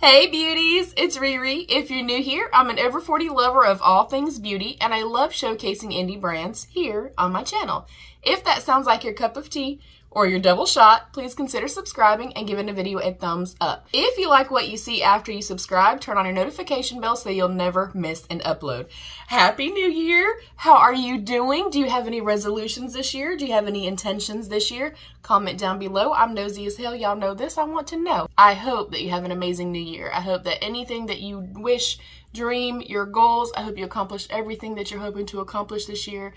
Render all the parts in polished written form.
Hey beauties, it's Riri. If you're new here, I'm an over 40 lover of all things beauty, and I love showcasing indie brands here on my channel. If that sounds like your cup of tea or your double shot, please consider subscribing and giving the video a thumbs up. If you like what you see after you subscribe, turn on your notification bell so you'll never miss an upload. Happy New Year! How are you doing? Do you have any resolutions this year? Do you have any intentions this year? Comment down below. I'm nosy as hell. Y'all know this. I want to know. I hope that you have an amazing new year. I hope that anything that you wish, dream, your goals, I hope you accomplish everything that you're hoping to accomplish this year.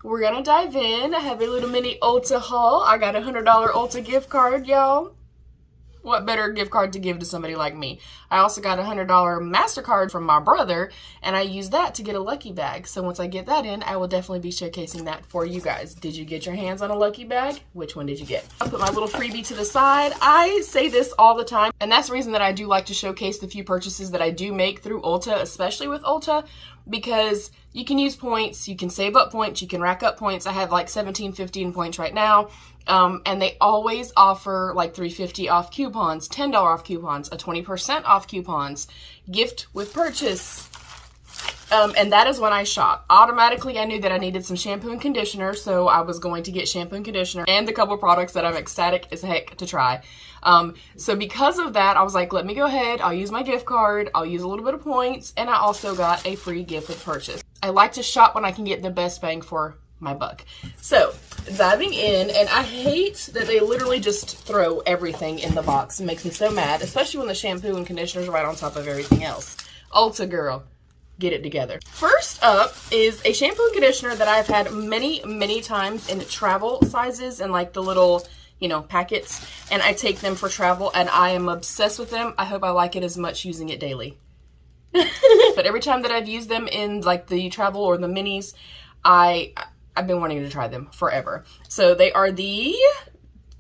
We're gonna dive in. I have a little mini Ulta haul. I got a $100 Ulta gift card, y'all. What better gift card to give to somebody like me? I also got a $100 MasterCard from my brother, and I used that to get a lucky bag. So once I get that in, I will definitely be showcasing that for you guys. Did you get your hands on a lucky bag? Which one did you get? I'll put my little freebie to the side. I say this all the time, and that's the reason that I do like to showcase the few purchases that I do make through Ulta, especially with Ulta, because you can use points, you can save up points, you can rack up points. I have like 17, 15 points right now. And they always offer like $3.50 off coupons, $10 off coupons, a 20% off coupons, gift with purchase. And that is when I shop. Automatically, I knew that I needed some shampoo and conditioner, so I was going to get shampoo and conditioner and a couple products that I'm ecstatic as heck to try. So because of that, I was like, let me go ahead. I'll use my gift card. I'll use a little bit of points, and I also got a free gift with purchase. I like to shop when I can get the best bang for my buck. So diving in, and I hate that they literally just throw everything in the box. It makes me so mad, especially when the shampoo and conditioner is right on top of everything else. Ulta girl, get it together. First up is a shampoo and conditioner that I've had many times in travel sizes and like the little, you know, packets, and I take them for travel and I am obsessed with them. I hope I like it as much using it daily. But every time that I've used them in like the travel or the minis, I've been wanting to try them forever. So they are the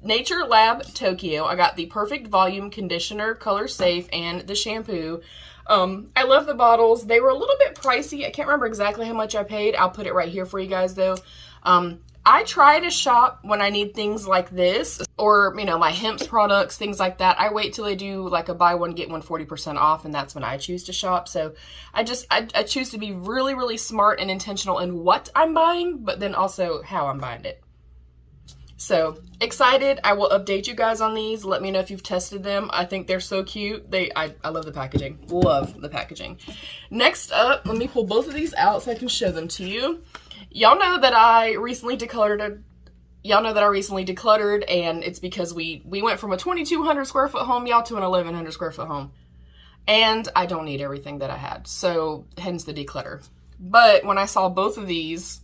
Nature Lab Tokyo. I got the Perfect Volume Conditioner, Color Safe, and the shampoo. I love the bottles. They were a little bit pricey. I can't remember exactly how much I paid. I'll put it right here for you guys though. I try to shop when I need things like this, or, you know, my hemp products, things like that. I wait till they do like a buy one, get one 40% off, and that's when I choose to shop. So I choose to be really smart and intentional in what I'm buying, but then also how I'm buying it. So excited. I will update you guys on these. Let me know if you've tested them. I think they're so cute. I love the packaging. Love the packaging. Next up, let me pull both of these out so I can show them to you. Y'all know that I recently decluttered, and it's because we went from a 2,200 square foot home, y'all, to an 1,100 square foot home. And I don't need everything that I had, so hence the declutter. But when I saw both of these,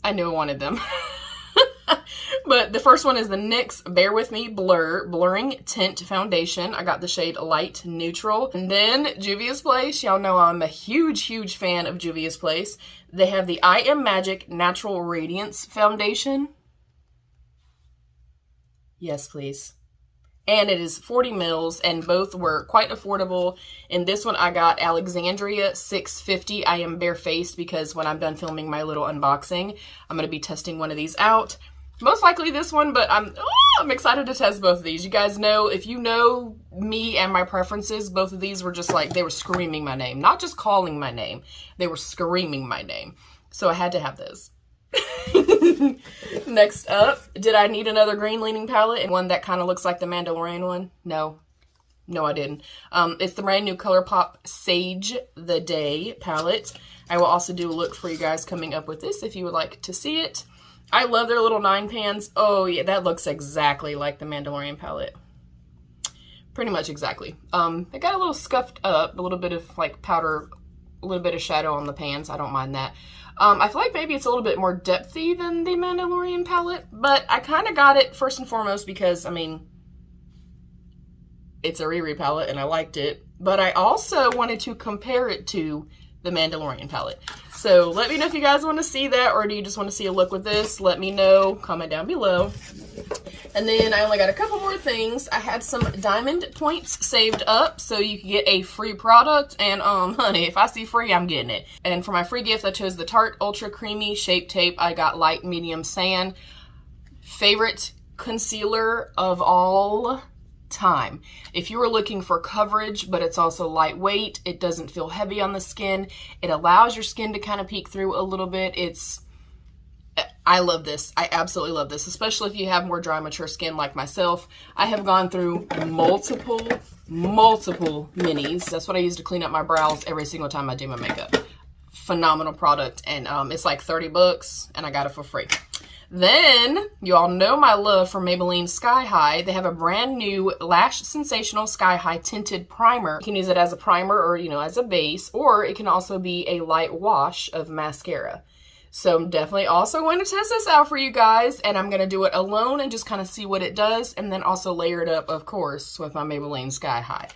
I knew I wanted them. But the first one is the NYX Bear With Me Blurring Tint Foundation. I got the shade Light Neutral. And then Juvia's Place. Y'all know I'm a huge fan of Juvia's Place. They have the I Am Magic Natural Radiance Foundation. Yes, please. And it is 40 mils, and both were quite affordable. In this one, I got Alexandria 650. I am barefaced because when I'm done filming my little unboxing, I'm going to be testing one of these out. Most likely this one, but I'm excited to test both of these. You guys know, if you know me and my preferences, both of these were just like, they were screaming my name. Not just calling my name, they were screaming my name. So I had to have those. Next up, did I need another green leaning palette? And one that kind of looks like the Mandalorian one? No. No, I didn't. It's the brand new ColourPop Sage the Day palette. I will also do a look for you guys coming up with this if you would like to see it. I love their little 9 pans. Oh yeah, that looks exactly like the Mandalorian palette. Pretty much exactly. It got a little scuffed up, a little bit of like powder, a little bit of shadow on the pans. I don't mind that. I feel like maybe it's a little bit more depthy than the Mandalorian palette, but I kind of got it first and foremost because, I mean, it's a RIRI palette and I liked it, but I also wanted to compare it to the Mandalorian palette. So let me know if you guys want to see that, or do you just want to see a look with this? Let me know. Comment down below. And then I only got a couple more things. I had some diamond points saved up so you can get a free product. And honey, if I see free, I'm getting it. And for my free gift, I chose the Tarte Ultra Creamy Shape Tape. I got light medium sand. Favorite concealer of all time. If you are looking for coverage, but it's also lightweight, it doesn't feel heavy on the skin, it allows your skin to kind of peek through a little bit. I love this. I absolutely love this, especially if you have more dry, mature skin like myself. I have gone through multiple minis. That's what I use to clean up my brows every single time I do my makeup. Phenomenal product, and it's like 30 bucks, and I got it for free. Then, you all know my love for Maybelline Sky High. They have a brand new Lash Sensational Sky High Tinted Primer. You can use it as a primer or, you know, as a base, or it can also be a light wash of mascara. So I'm definitely also going to test this out for you guys, and I'm going to do it alone and just kind of see what it does, and then also layer it up, of course, with my Maybelline Sky High.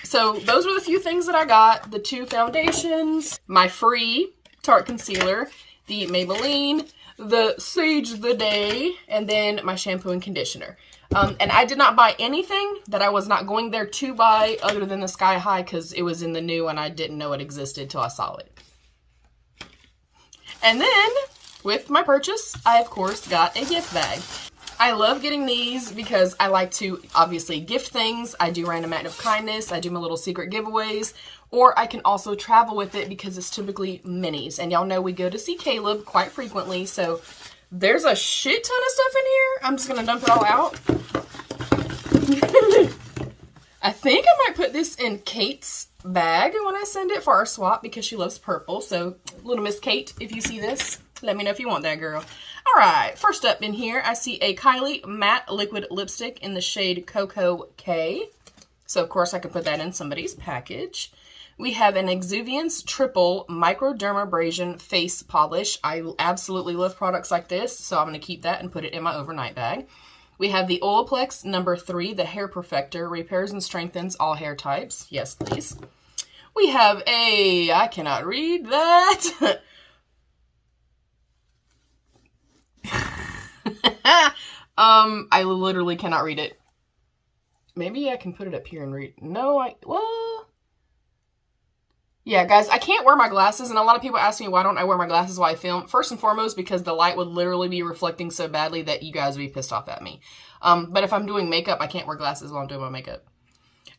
So those were the few things that I got. The 2 foundations, my free Tarte Concealer, the Maybelline, the Sage the Day, and then my shampoo and conditioner. And I did not buy anything that I was not going there to buy other than the Sky High because it was in the new and I didn't know it existed till I saw it. And then, with my purchase, I of course got a gift bag. I love getting these because I like to obviously gift things. I do random act of kindness. I do my little secret giveaways. Or I can also travel with it because it's typically minis. And y'all know we go to see Caleb quite frequently. So there's a shit ton of stuff in here. I'm just going to dump it all out. I think I might put this in Kate's bag when I send it for our swap because she loves purple. So little Miss Kate, if you see this, let me know if you want that, girl. All right, first up in here, I see a Kylie Matte Liquid Lipstick in the shade Cocoa K. So, of course, I can put that in somebody's package. We have an Exuviance Triple Microdermabrasion Face Polish. I absolutely love products like this, so I'm going to keep that and put it in my overnight bag. We have the Olaplex No. 3, the Hair Perfector, repairs and strengthens all hair types. Yes, please. We have a, I cannot read that. I literally cannot read it. Maybe I can put it up here and read. No, well, yeah, guys, I can't wear my glasses, and a lot of people ask me why don't I wear my glasses while I film. First and foremost, because the light would literally be reflecting so badly that you guys would be pissed off at me. But if I'm doing makeup, I can't wear glasses while I'm doing my makeup.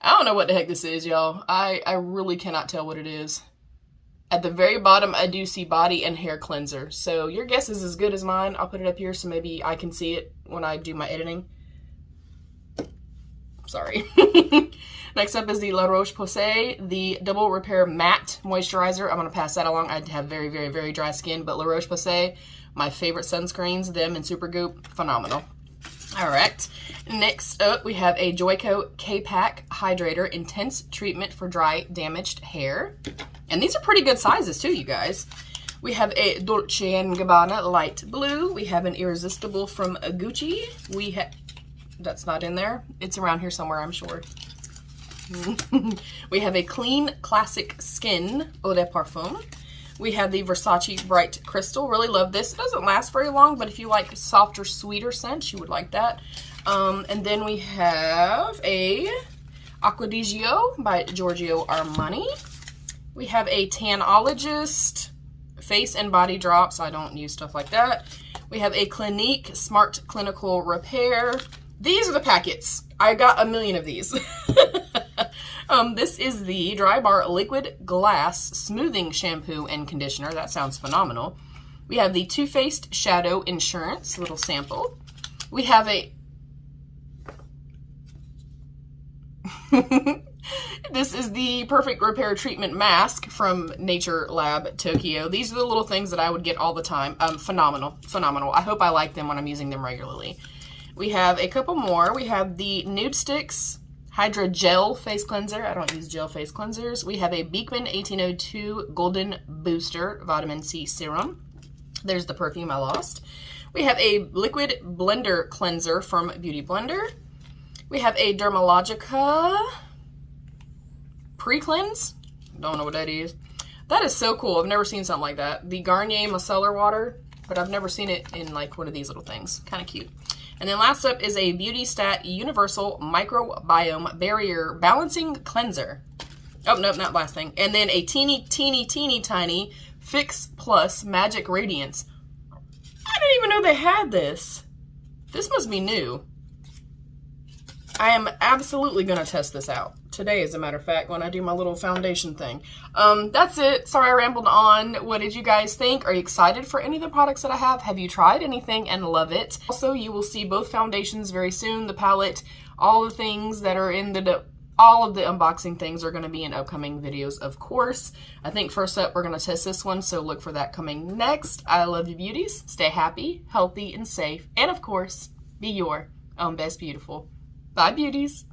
I don't know what the heck this is, y'all. I really cannot tell what it is. At the very bottom, I do see body and hair cleanser. So your guess is as good as mine. I'll put it up here so maybe I can see it when I do my editing. Sorry. Next up is the La Roche-Posay, the Double Repair Matte Moisturizer. I'm going to pass that along. I have very, very, very dry skin, but La Roche-Posay, my favorite sunscreens, them and Supergoop, phenomenal. All right. Next up, we have a Joico K-Pack Hydrator Intense Treatment for Dry, Damaged Hair. And these are pretty good sizes too, you guys. We have a Dolce & Gabbana Light Blue. We have an Irresistible from Gucci. We have, that's not in there. It's around here somewhere, I'm sure. We have a Clean Classic Skin Eau de Parfum. We have the Versace Bright Crystal. Really love this. It doesn't last very long, but if you like softer, sweeter scents, you would like that. And then we have a Acqua di Gio by Giorgio Armani. We have a Tanologist Face and Body Drops. I don't use stuff like that. We have a Clinique Smart Clinical Repair. These are the packets. I got a million of these. This is the Dry Bar Liquid Glass Smoothing Shampoo and Conditioner. That sounds phenomenal. We have the Too Faced Shadow Insurance, little sample. We have a... This is the Perfect Repair Treatment Mask from Nature Lab Tokyo. These are the little things that I would get all the time. Phenomenal, phenomenal. I hope I like them when I'm using them regularly. We have a couple more. We have the Nude Sticks Hydra Gel Face Cleanser. I don't use gel face cleansers. We have a Beekman 1802 Golden Booster Vitamin C Serum. There's the perfume I lost. We have a Liquid Blender Cleanser from Beauty Blender. We have a Dermalogica Pre-Cleanse. Don't know what that is. That is so cool. I've never seen something like that. The Garnier Micellar Water, but I've never seen it in like one of these little things. Kind of cute. And then last up is a Beauty Stat Universal Microbiome Barrier Balancing Cleanser. Oh, no, not last thing. And then a teeny tiny Fix Plus Magic Radiance. I didn't even know they had this. This must be new. I am absolutely going to test this out today, as a matter of fact, when I do my little foundation thing. That's it. Sorry I rambled on. What did you guys think? Are you excited for any of the products that I have? Have you tried anything and love it? Also, you will see both foundations very soon, the palette, all the things that are in all of the unboxing things are going to be in upcoming videos, of course. I think first up, we're going to test this one, so look for that coming next. I love you, beauties. Stay happy, healthy, and safe. And of course, be your own best beautiful. Bye, beauties.